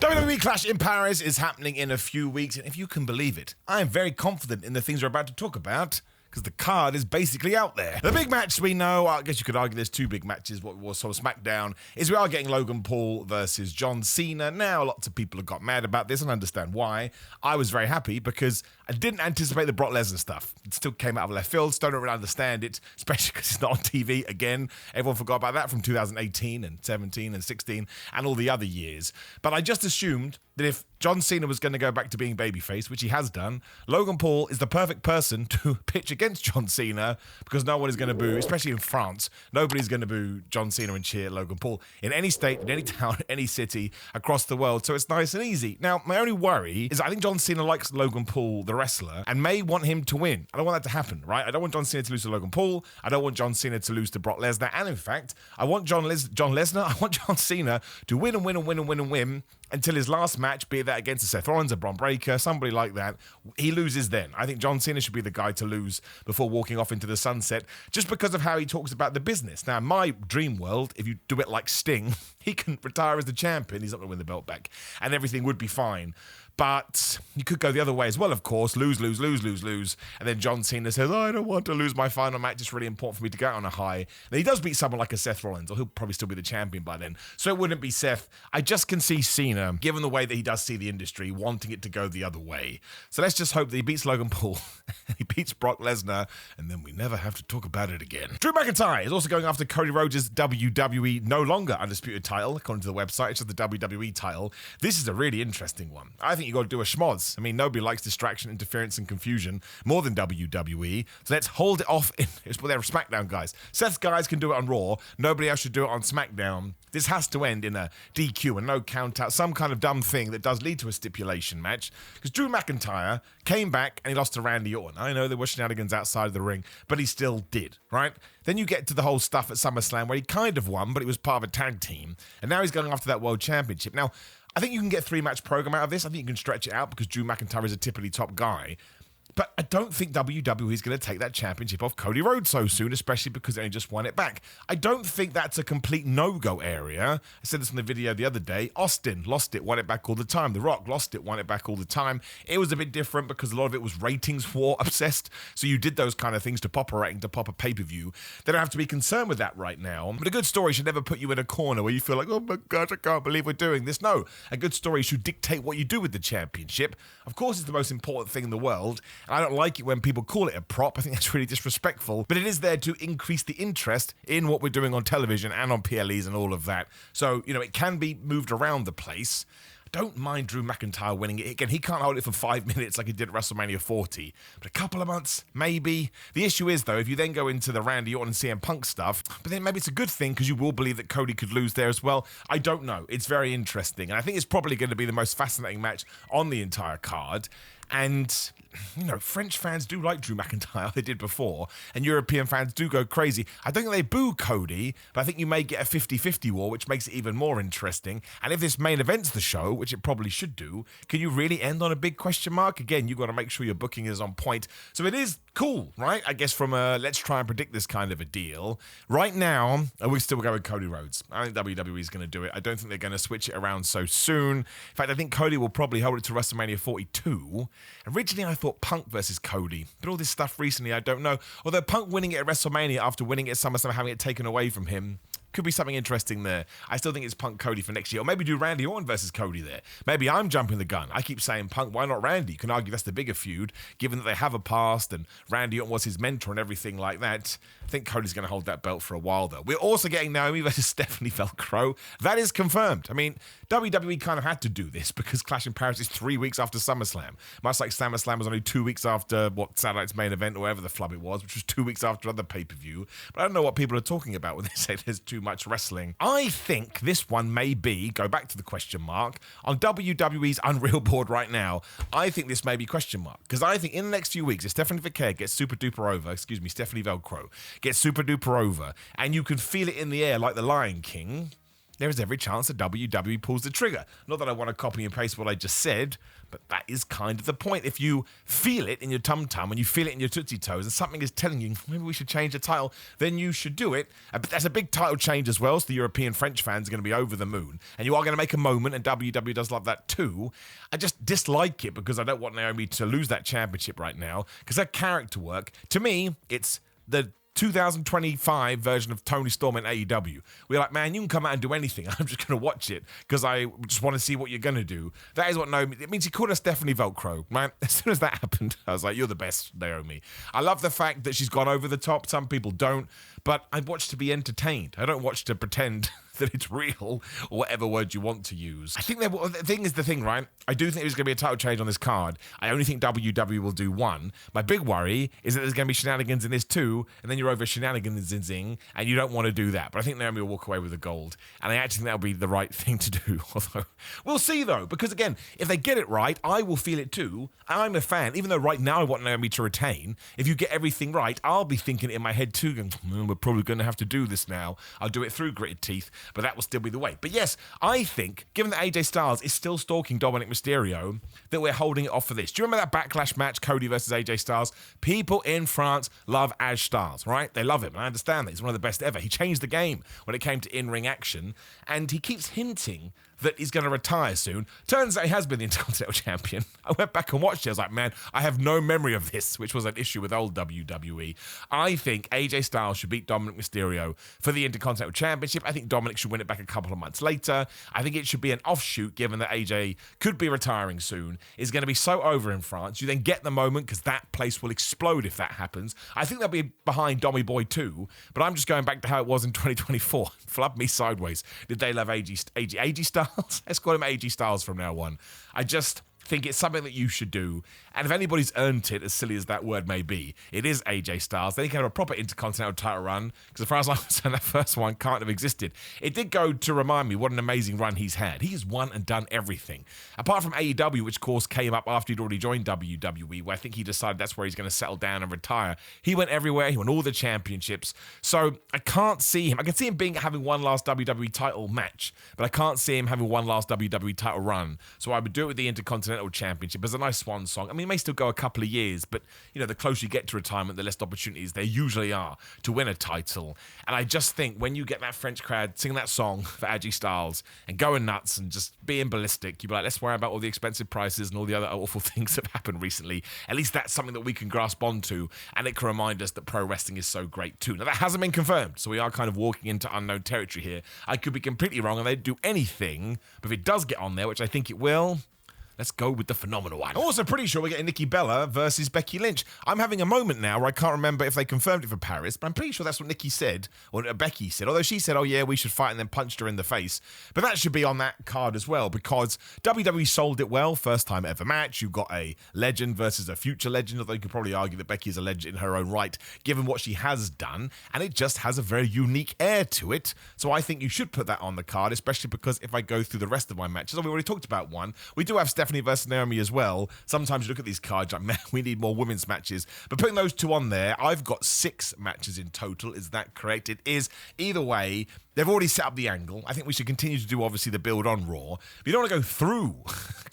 WWE Clash in Paris is happening in a few weeks, and if you can believe it, I am very confident in the things we're about to talk about, because the card is basically out there. The big match we know, I guess you could argue there's two big matches, what was sort of SmackDown, is we are getting Logan Paul versus John Cena. Now, lots of people have got mad about this, and I understand why. I was very happy because I didn't anticipate the Brock Lesnar stuff. It still came out of left field, still don't really understand it, especially because it's not on TV again. Everyone forgot about that from 2018 and 17 and 16 and all the other years. But I just assumed that if John Cena was going to go back to being babyface, which he has done, Logan Paul is the perfect person to pitch against John Cena, because no one is going to boo, especially in France, nobody's going to boo John Cena and cheer Logan Paul in any state, in any town, any city across the world. So it's nice and easy. Now, my only worry is I think John Cena likes Logan Paul, the wrestler, and may want him to win. I don't want that to happen, right? I don't want John Cena to lose to Logan Paul. I don't want John Cena to lose to Brock Lesnar. And in fact, I want John Lesnar, I want John Cena to win and win and win and win and win until his last match, be it that against a Seth Rollins, a Braun Breaker, somebody like that. He loses then. I think John Cena should be the guy to lose before walking off into the sunset, just because of how he talks about the business. Now, in my dream world, if you do it like Sting, he can retire as the champion. He's not going to win the belt back, and everything would be fine. But you could go the other way as well, of course. Lose. And then John Cena says, I don't want to lose my final match. It's really important for me to go out on a high. And he does beat someone like a Seth Rollins, or he'll probably still be the champion by then. So it wouldn't be Seth. I just can see Cena, given the way that he does see the industry, wanting it to go the other way. So let's just hope that he beats Logan Paul, he beats Brock Lesnar, and then we never have to talk about it again. Drew McIntyre is also going after Cody Rhodes' WWE no longer undisputed title, according to the website. It's just the WWE title. This is a really interesting one. I think you got to do a schmoz. I mean, nobody likes distraction, interference, and confusion more than WWE. So let's hold it off. They're SmackDown guys. Seth's guys can do it on Raw. Nobody else should do it on SmackDown. This has to end in a DQ, a no count out, some kind of dumb thing that does lead to a stipulation match. Because Drew McIntyre came back and he lost to Randy Orton. I know there were shenanigans outside of the ring, but he still did, right? Then you get to the whole stuff at SummerSlam where he kind of won, but he was part of a tag team. And now he's going after that World Championship. Now, I think you can get a 3-match program out of this. I think you can stretch it out because Drew McIntyre is a typically top guy. But I don't think WWE is going to take that championship off Cody Rhodes so soon, especially because they just won it back. I don't think that's a complete no-go area. I said this in the video the other day. Austin lost it, won it back all the time. The Rock lost it, won it back all the time. It was a bit different because a lot of it was ratings war obsessed. So you did those kind of things to pop a rating, to pop a pay-per-view. They don't have to be concerned with that right now. But a good story should never put you in a corner where you feel like, oh my gosh, I can't believe we're doing this. No, a good story should dictate what you do with the championship. Of course, it's the most important thing in the world. And I don't like it when people call it a prop. I think that's really disrespectful, but it is there to increase the interest in what we're doing on television and on PLEs and all of that. So, you know, it can be moved around the place. Don't mind Drew McIntyre winning it. Again, he can't hold it for 5 minutes like he did at WrestleMania 40. But a couple of months, maybe. The issue is, though, if you then go into the Randy Orton and CM Punk stuff, but then maybe it's a good thing because you will believe that Cody could lose there as well. I don't know. It's very interesting. And I think it's probably going to be the most fascinating match on the entire card. And, you know, French fans do like Drew McIntyre, they did before, and European fans do go crazy. I don't think they boo Cody, but I think you may get a 50-50 war, which makes it even more interesting. And if this main events the show, which it probably should do, can you really end on a big question mark? Again, you've got to make sure your booking is on point. So it is cool, right? I guess from a let's try and predict this kind of a deal. Right now, we still go with Cody Rhodes. I think WWE is going to do it. I don't think they're going to switch it around so soon. In fact, I think Cody will probably hold it to WrestleMania 42. Originally, I thought Punk versus Cody, but all this stuff recently, I don't know. Although Punk winning it at WrestleMania after winning it at SummerSlam, having it taken away from him, could be something interesting there. I still think it's Punk Cody for next year. Or maybe do Randy Orton versus Cody there. Maybe I'm jumping the gun. I keep saying Punk, why not Randy? You can argue that's the bigger feud, given that they have a past and Randy Orton was his mentor and everything like that. I think Cody's going to hold that belt for a while, though. We're also getting Naomi versus Stephanie Velcro. That is confirmed. I mean, WWE kind of had to do this because Clash in Paris is 3 weeks after SummerSlam. Much like SummerSlam was only 2 weeks after, Saturday Night's Main Event or whatever the flub it was, which was 2 weeks after another pay-per-view. But I don't know what people are talking about when they say there's too much wrestling. I think this one may be, go back to the question mark, on WWE's Unreal board right now, I think this may be question mark. Because I think in the next few weeks, if Stephanie Velcro gets Stephanie Velcro gets super duper over, and you can feel it in the air like the Lion King, there is every chance that WWE pulls the trigger. Not that I want to copy and paste what I just said, but that is kind of the point. If you feel it in your tum-tum and you feel it in your tootsie toes and something is telling you, maybe we should change the title, then you should do it. But that's a big title change as well, so the European French fans are going to be over the moon. And you are going to make a moment, and WWE does love that too. I just dislike it because I don't want Naomi to lose that championship right now, because her character work, to me, it's the 2025 version of Tony Storm in AEW. We're like, man, you can come out and do anything. I'm just going to watch it because I just want to see what you're going to do. That is what Naomi, it means he called her Stephanie Velcro, man. As soon as that happened, I was like, you're the best, Naomi. I love the fact that she's gone over the top. Some people don't, but I watch to be entertained. I don't watch to pretend that it's real, or whatever word you want to use. I think the thing is the thing, right? I do think there's going to be a title change on this card. I only think WWE will do one. My big worry is that there's going to be shenanigans in this too, and then you're over shenanigans in Zing, and you don't want to do that. But I think Naomi will walk away with the gold, and I actually think that'll be the right thing to do. Although, we'll see though, because again, if they get it right, I will feel it too. I'm a fan, even though right now I want Naomi to retain. If you get everything right, I'll be thinking it in my head too, going, we're probably going to have to do this now. I'll do it through gritted teeth, but that will still be the way. But yes, I think, given that AJ Styles is still stalking Dominic Mysterio, that we're holding it off for this. Do you remember that Backlash match, Cody versus AJ Styles? People in France love AJ Styles, right? They love him, and I understand that. He's one of the best ever. He changed the game when it came to in-ring action, and he keeps hinting that he's going to retire soon. Turns out he has been the Intercontinental Champion. I went back and watched it. I was like, man, I have no memory of this, which was an issue with old WWE. I think AJ Styles should beat Dominic Mysterio for the Intercontinental Championship. I think Dominic should win it back a couple of months later. I think it should be an offshoot, given that AJ could be retiring soon. It's going to be so over in France. You then get the moment, because that place will explode if that happens. I think they'll be behind Dommy Boy too, but I'm just going back to how it was in 2024. Flub me sideways. Did they love AJ Styles? Let's call him AJ Styles from now on. I just think it's something that you should do. And if anybody's earned it, as silly as that word may be, it is AJ Styles. Then he can have a proper Intercontinental title run, because as far as I'm concerned, that first one can't have existed. It did go to remind me what an amazing run he's had. He has won and done everything. Apart from AEW, which of course came up after he'd already joined WWE, where I think he decided that's where he's going to settle down and retire. He went everywhere. He won all the championships. So I can't see him. I can see him having one last WWE title match, but I can't see him having one last WWE title run. So I would do it with the Intercontinental Championship as a nice swan song. I mean, it may still go a couple of years, but you know, the closer you get to retirement, the less opportunities there usually are to win a title. And I just think when you get that French crowd singing that song for AJ Styles and going nuts and just being ballistic, you'd be like, let's worry about all the expensive prices and all the other awful things that have happened recently. At least that's something that we can grasp onto, and it can remind us that pro wrestling is so great too. Now, that hasn't been confirmed, so we are kind of walking into unknown territory here. I could be completely wrong and they'd do anything, but if it does get on there, which I think it will, let's go with the phenomenal one. I'm also pretty sure we're getting Nikki Bella versus Becky Lynch. I'm having a moment now where I can't remember if they confirmed it for Paris, but I'm pretty sure that's what Nikki said, or Becky said, although she said, oh yeah, we should fight, and then punched her in the face. But that should be on that card as well, because WWE sold it well. First time ever match. You've got a legend versus a future legend, although you could probably argue that Becky is a legend in her own right, given what she has done, and it just has a very unique air to it. So I think you should put that on the card, especially because if I go through the rest of my matches, we already talked about one. We do have Stephanie versus Naomi as well. Sometimes you look at these cards like, man, we need more women's matches. But putting those two on there, I've got 6 matches in total. Is that correct? It is. Either way, they've already set up the angle. I think we should continue to do, obviously, the build on Raw. But you don't want to go through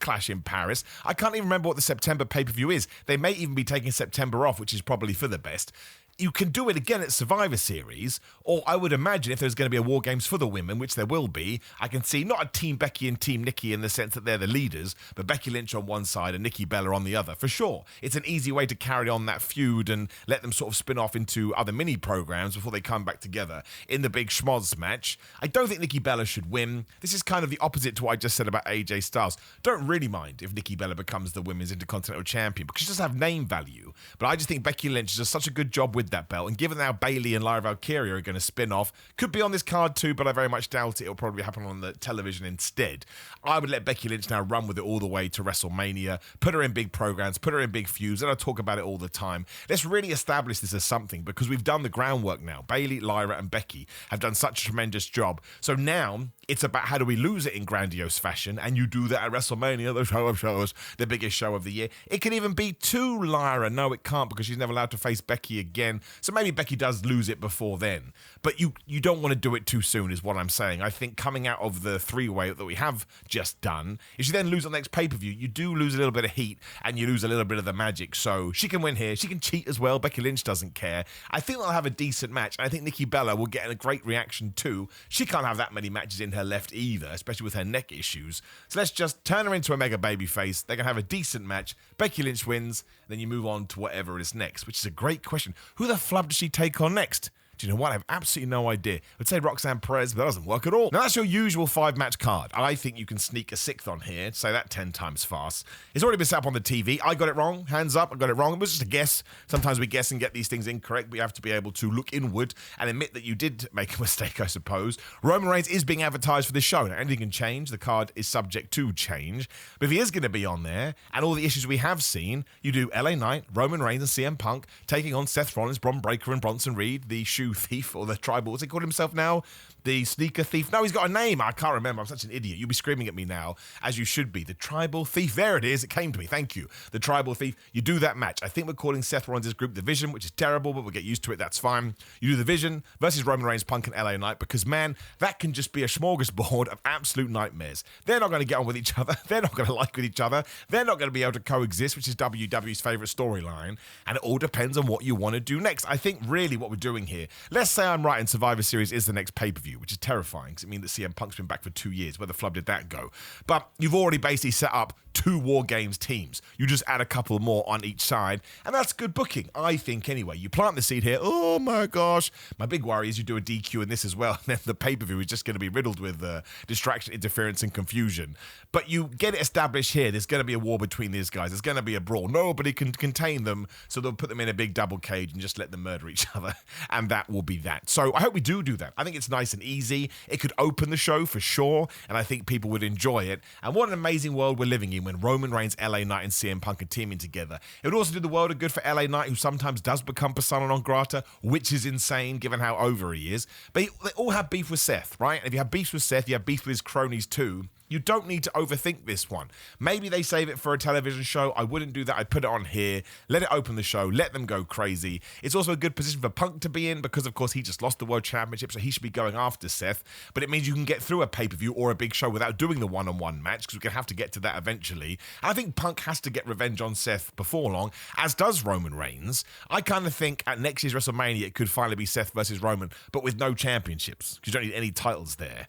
Clash in Paris. I can't even remember what the September pay-per-view is. They may even be taking September off, which is probably for the best. You can do it again at Survivor Series, or I would imagine if there's going to be a War Games for the women, which there will be, I can see not a Team Becky and Team Nikki in the sense that they're the leaders, but Becky Lynch on one side and Nikki Bella on the other, for sure. It's an easy way to carry on that feud and let them sort of spin off into other mini programs before they come back together in the big schmoz match. I don't think Nikki Bella should win. This is kind of the opposite to what I just said about AJ Styles. Don't really mind if Nikki Bella becomes the Women's Intercontinental Champion, because she doesn't have name value. But I just think Becky Lynch does such a good job with that belt, and given now Bayley and Lyra Valkyria are going to spin off, could be on this card too, but I very much doubt it. It'll probably happen on the television instead. I would let Becky Lynch now run with it all the way to WrestleMania, put her in big programs, put her in big feuds, and I talk about it all the time. Let's really establish this as something, because we've done the groundwork now. Bayley, Lyra, and Becky have done such a tremendous job. So now, It's about how do we lose it in grandiose fashion, and you do that at WrestleMania, the show of shows, the biggest show of the year. It can even be to Lyra. No, it can't, because she's never allowed to face Becky again. So maybe Becky does lose it before then. But you don't want to do it too soon, is what I'm saying. I think coming out of the three-way that we have just done, if you then lose on the next pay-per-view, you do lose a little bit of heat, and you lose a little bit of the magic. So she can win here. She can cheat as well. Becky Lynch doesn't care. I think they'll have a decent match. I think Nikki Bella will get a great reaction too. She can't have that many matches in her left either, especially with her neck issues. So let's just turn her into a mega babyface. They can have a decent match. Becky Lynch wins. Then you move on to whatever is next, which is a great question. Who the flub does she take on next? Do you know what? I have absolutely no idea. I'd say Roxanne Perez, but that doesn't work at all. Now, that's your usual 5-match card. I think you can sneak a 6th on here. Say that 10 times fast. It's already been set up on the TV. I got it wrong. Hands up, I got it wrong. It was just a guess. Sometimes we guess and get these things incorrect, but you have to be able to look inward and admit that you did make a mistake, I suppose. Roman Reigns is being advertised for this show. Now, anything can change. The card is subject to change. But if he is going to be on there, and all the issues we have seen, you do LA Knight, Roman Reigns, and CM Punk taking on Seth Rollins, Bron Breakker, and Bronson Reed, the shoe thief, or the tribal, what's he called himself now? The sneaker thief? No, he's got a name. I can't remember. I'm such an idiot. You'll be screaming at me now, as you should be. The tribal thief. There it is. It came to me. Thank you. The tribal thief. You do that match. I think we're calling Seth Rollins' group The Vision, which is terrible, but we'll get used to it. That's fine. You do The Vision versus Roman Reigns, Punk, and LA Knight, because, man, that can just be a smorgasbord of absolute nightmares. They're not going to get on with each other. They're not going to like with each other. They're not going to be able to coexist, which is WWE's favorite storyline. And it all depends on what you want to do next. I think really what we're doing here, let's say I'm right and Survivor Series is the next pay-per-view, which is terrifying, because it means that CM Punk's been back for 2 years. Where the flub did that go? But you've already basically set up 2 War Games teams. You just add a couple more on each side, and that's good booking, I think, anyway. You plant the seed here. Oh, my gosh. My big worry is you do a DQ in this as well, and then the pay-per-view is just going to be riddled with distraction, interference, and confusion. But you get it established here. There's going to be a war between these guys. There's going to be a brawl. Nobody can contain them, so they'll put them in a big double cage and just let them murder each other, and that will be that. So I hope we do that. I think it's nice and easy. It could open the show for sure, and I think people would enjoy it. And what an amazing world we're living in when Roman Reigns, LA Knight, and CM Punk are teaming together. It would also do the world of good for LA Knight, who sometimes does become persona non grata, which is insane given how over he is. But they all have beef with Seth, right? And if you have beef with Seth, you have beef with his cronies too. You don't need to overthink this one. Maybe they save it for a television show. I wouldn't do that. I'd put it on here. Let it open the show. Let them go crazy. It's also a good position for Punk to be in because, of course, he just lost the World Championship, so he should be going after Seth. But it means you can get through a pay-per-view or a big show without doing the one-on-one match, because we're going to have to get to that eventually. And I think Punk has to get revenge on Seth before long, as does Roman Reigns. I kind of think at next year's WrestleMania, it could finally be Seth versus Roman, but with no championships, because you don't need any titles there.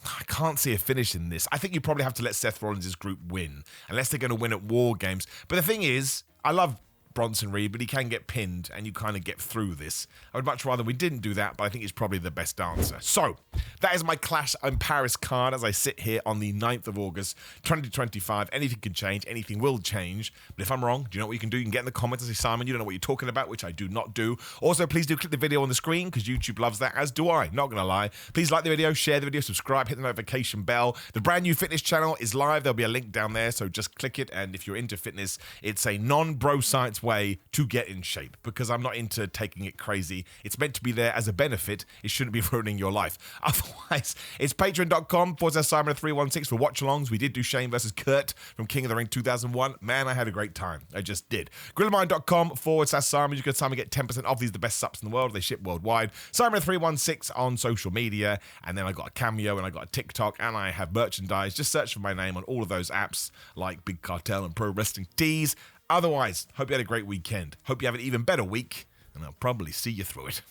I can't see a finish in this. I think you probably have to let Seth Rollins' group win, unless they're going to win at War Games. But the thing is, I love Bronson Reed, but he can get pinned, and you kind of get through this. I would much rather we didn't do that, but I think it's probably the best answer. So, that is my Clash in Paris card as I sit here on the 9th of August, 2025. Anything can change, anything will change. But if I'm wrong, do you know what you can do? You can get in the comments and say, Simon, you don't know what you're talking about, which I do not do. Also, please do click the video on the screen, because YouTube loves that, as do I. Not going to lie. Please like the video, share the video, subscribe, hit the notification bell. The brand new fitness channel is live. There'll be a link down there, so just click it. And if you're into fitness, it's a non-bro science way to get in shape, because I'm not into taking it crazy. It's meant to be there as a benefit. It shouldn't be ruining your life. Otherwise, it's patreon.com/Simon316 for watch-alongs. We did do Shane versus Kurt from King of the Ring 2001. Man, I had a great time. I just did. Grillermind.com/Simon. You can Simon get 10% off. These are the best subs in the world. They ship worldwide. Simon316 on social media. And then I got a Cameo and I got a TikTok and I have merchandise. Just search for my name on all of those apps like Big Cartel and Pro Wrestling Tees. Otherwise, hope you had a great weekend. Hope you have an even better week, and I'll probably see you through it.